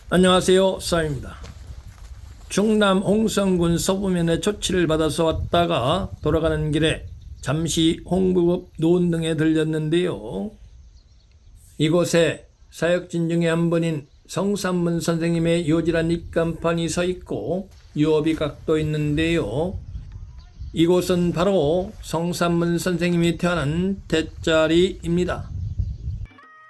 안녕하세요, 싸입니다. 충남 홍성군 서부면에 조치를 받아서 왔다가 돌아가는 길에 잠시 홍부급 노원등에 들렸는데요. 이곳에 사역진 중에 한 분인 성삼문 선생님의 요지란 입간판이 서 있고 유업이 각도 있는데요. 이곳은 바로 성삼문 선생님이 태어난 대자리입니다.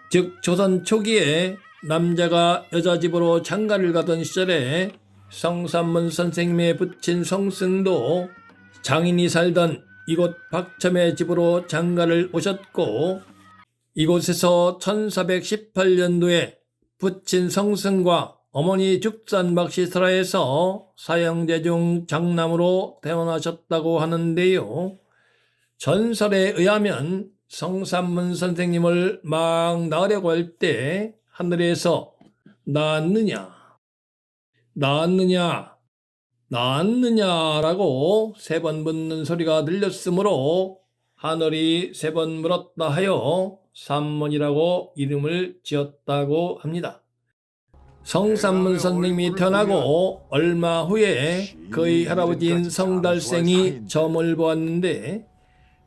즉 조선 초기에 남자가 여자 집으로 장가를 가던 시절에 성삼문 선생님의 부친 성승도 장인이 살던 이곳 박첨의 집으로 장가를 오셨고, 이곳에서 1418년도에 부친 성승과 어머니 죽산 박시설화에서 사형제 중 장남으로 태어나셨다고 하는데요. 전설에 의하면 성삼문 선생님을 막 낳으려고 할 때 하늘에서 낳았느냐, 낳았느냐, 낳았느냐라고 3번 묻는 소리가 들렸으므로 하늘이 3번 물었다 하여 삼문이라고 이름을 지었다고 합니다. 성삼문 선생님이 태어나고 얼마 후에 그의 할아버지인 성달생이 점을 보았는데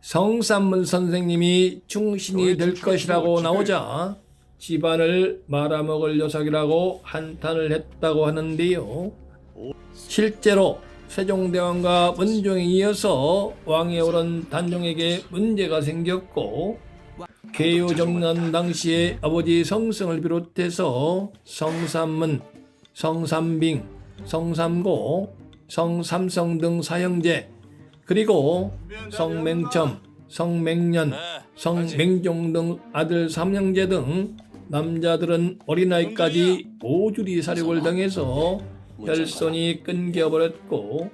성삼문 선생님이 충신이 될 것이라고 나오자 집안을 말아먹을 녀석이라고 한탄을 했다고 하는데요. 실제로 세종대왕과文종에 이어서 왕에 오른 단종에게 문제가 생겼고, 개유정난 당시에 아버지 성승을 비롯해서 성삼문, 성삼빙, 성삼고, 성삼성 등 사형제, 그리고 성맹첨, 성맹년, 성맹종 등 아들 삼형제 등 남자들은 어린아이까지 모조리 살육을 당해서 혈손이 끊겨버렸고,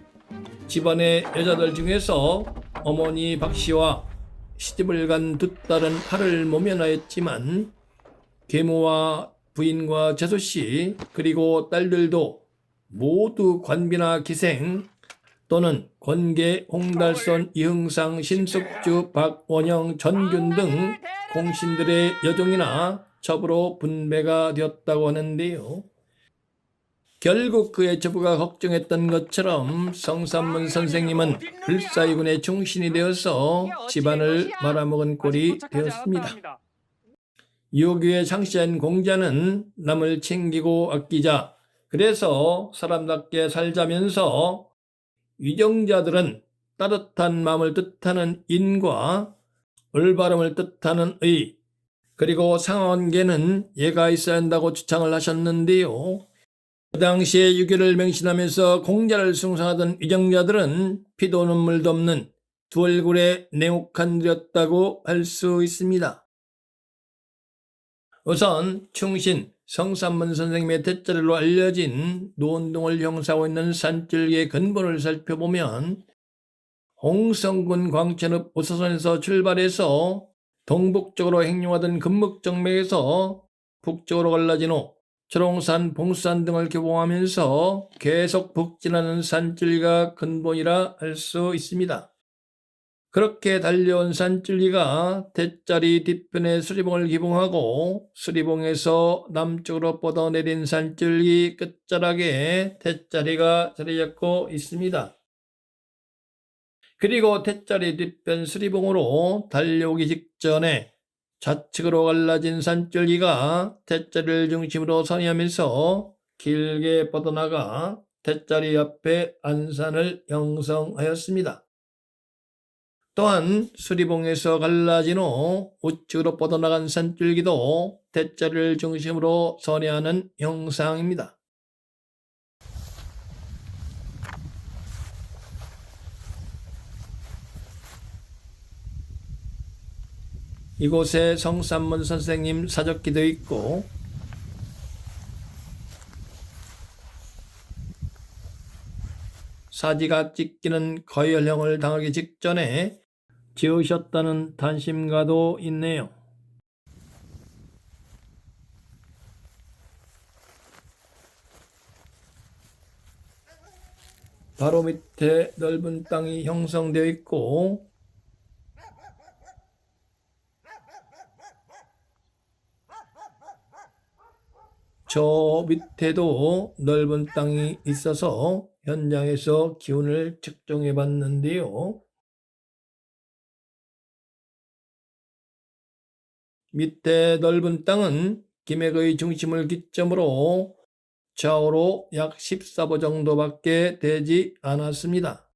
집안의 여자들 중에서 어머니 박씨와 시집을 간 두 딸은 팔을 모면하였지만 계모와 부인과 재수씨 그리고 딸들도 모두 관비나 기생 또는 권계, 홍달선, 이흥상, 신숙주, 박원영, 전균 등 공신들의 여종이나 첩으로 분배가 되었다고 하는데요. 결국 그의 첩부가 걱정했던 것처럼 성삼문 선생님은 불사이군의 충신이 되어서 집안을 말아먹은 꼴이 되었습니다. 유교의 창시한 공자는 남을 챙기고 아끼자, 그래서 사람답게 살자면서 위정자들은 따뜻한 마음을 뜻하는 인과 올바름을 뜻하는 의, 그리고 상하관계는 예가 있어야 한다고 주창을 하셨는데요. 그 당시에 유교를 맹신하면서 공자를 숭상하던 위정자들은 피도 눈물도 없는 두 얼굴의 냉혹한들이었다고 할 수 있습니다. 우선 충신 성삼문 선생님의 대자리로 알려진 노원동을 형성하고 있는 산줄기의 근본을 살펴보면 홍성군 광천읍 오사선에서 출발해서 동북쪽으로 행용하던 금묵정맥에서 북쪽으로 갈라진 후 초롱산, 봉수산 등을 교봉하면서 계속 북진하는 산줄기가 근본이라 할 수 있습니다. 그렇게 달려온 산줄기가 대자리 뒤편에 수리봉을 기봉하고 수리봉에서 남쪽으로 뻗어내린 산줄기 끝자락에 대자리가 자리 잡고 있습니다. 그리고 대자리 뒤편 수리봉으로 달려오기 직전에 좌측으로 갈라진 산줄기가 대자리를 중심으로 선회하면서 길게 뻗어나가 대자리 앞에 안산을 형성하였습니다. 또한 수리봉에서 갈라진 후 우측으로 뻗어나간 산줄기도 대자리를 중심으로 선회하는 형상입니다. 이곳에 성삼문 선생님 사적기도 있고, 사지가 찢기는 거열형을 당하기 직전에 지으셨다는 단심가도 있네요. 바로 밑에 넓은 땅이 형성되어 있고, 저 밑에도 넓은 땅이 있어서 현장에서 기온을 측정해 봤는데요. 밑에 넓은 땅은 기맥의 중심을 기점으로 좌우로 약 14보 정도밖에 되지 않았습니다.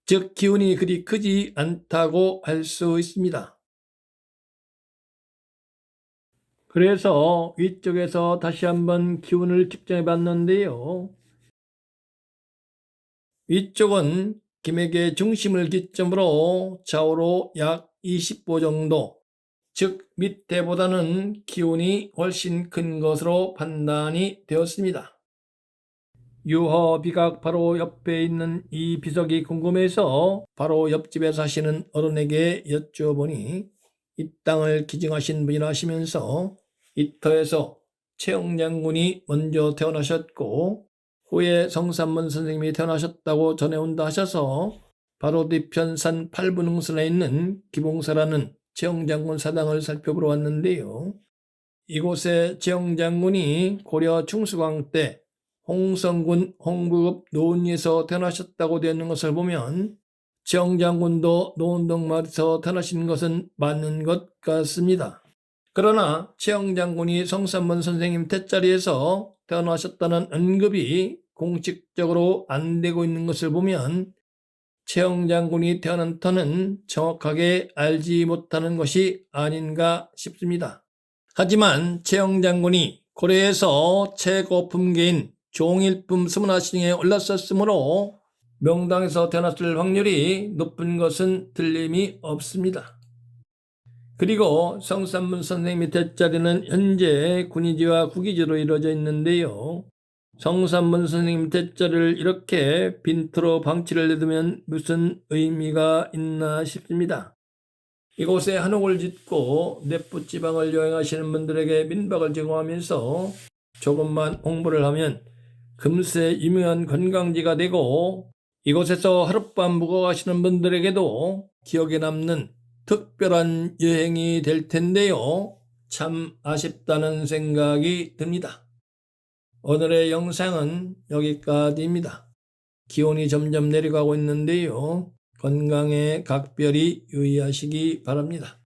즉 기온이 그리 크지 않다고 할 수 있습니다. 그래서 위쪽에서 다시 한번 기온을 측정해 봤는데요. 위쪽은 기맥의 중심을 기점으로 좌우로 약 20보 정도, 즉 밑에보다는 기온이 훨씬 큰 것으로 판단이 되었습니다. 유허 비각 바로 옆에 있는 이 비석이 궁금해서 바로 옆집에 사시는 어른에게 여쭤보니 이 땅을 기증하신 분이라 하시면서 이 터에서 최영 장군이 먼저 태어나셨고 후에 성삼문 선생님이 태어나셨다고 전해온다 하셔서 바로 뒤편 산 8분흥선에 있는 기봉사라는 최영 장군 사당을 살펴보러 왔는데요. 이곳에 최영 장군이 고려 충수광 때 홍성군 홍부급 노은리에서 태어나셨다고 되어 있는 것을 보면 최영 장군도 노은동마을에서 태어나신 것은 맞는 것 같습니다. 그러나 최영 장군이 성삼문 선생님 툃자리에서 태어나셨다는 언급이 공식적으로 안 되고 있는 것을 보면 최영 장군이 태어난 터는 정확하게 알지 못하는 것이 아닌가 싶습니다. 하지만 최영 장군이 고려에서 최고 품계인 종일품 스문화신에 올랐었으므로 명당에서 태어났을 확률이 높은 것은 틀림이 없습니다. 그리고 성삼문 선생님의 툃자리는 현재 군위지와 국위지로 이루어져 있는데요. 성삼문 선생님 툃자리를 이렇게 빈터로 방치를 내두면 무슨 의미가 있나 싶습니다. 이곳에 한옥을 짓고 넷부지방을 여행하시는 분들에게 민박을 제공하면서 조금만 홍보를 하면 금세 유명한 관광지가 되고 이곳에서 하룻밤 묵어가시는 분들에게도 기억에 남는 특별한 여행이 될 텐데요. 참 아쉽다는 생각이 듭니다. 오늘의 영상은 여기까지입니다. 기온이 점점 내려가고 있는데요. 건강에 각별히 유의하시기 바랍니다.